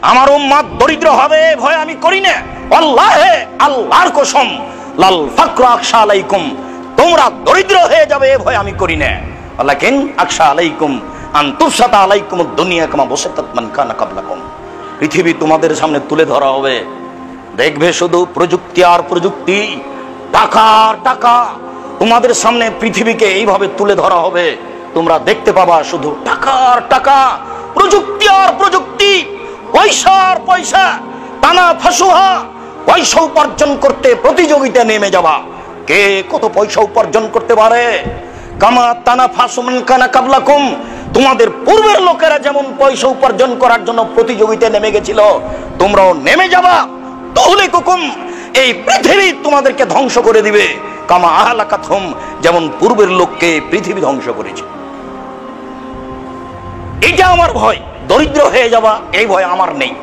আমার উম্মত দরিদ্র হবে ভয় আমি করি না। আল্লাহে, আল্লাহর কসম, লাল ফাকরা আখশা আলাইকুম, তোমরা দরিদ্র হয়ে যাবে এ ভয় আমি করি না। ওয়ালাকিন আখশা আলাইকুম আন তুফসাতা আলাইকুমুদ দুনিয়া কামা বাসাতাত মান কানা ক্বাবলাকুম। পৃথিবী তোমাদের সামনে তুলে ধরা হবে, দেখবে শুধু প্রযুক্তি আর প্রযুক্তি, টাকা আর টাকা। তোমাদের সামনে পৃথিবীকে এইভাবে তুলে ধরা হবে, তোমরা দেখতে পাবা শুধু টাকা আর টাকা, প্রযুক্তি আর প্রযুক্তি, পয়সা আর পয়সা। টানা ফাসুহা, পয়সা উপার্জন করতে প্রতিযোগিতা নেমে যাবা, কে কত পয়সা উপার্জন করতে পারে। কামা তানা ফাসুমান কানা কাবলাকুম, তোমাদের পূর্বের লোকেরা যেমন পয়সা উপার্জন করার জন্য প্রতিযোগিতায় নেমে গেছিল, তোমরাও নেমে যাবা। তাহলে কুকুম, এই পৃথিবী তোমাদেরকে ধ্বংস করে দিবে। কামা আহলাকাতহুম, যেমন পূর্বের লোককে পৃথিবী ধ্বংস করেছে। এটা আমার ভয়, দরিদ্র হয়ে যাবা এই ভয় আমার নেই।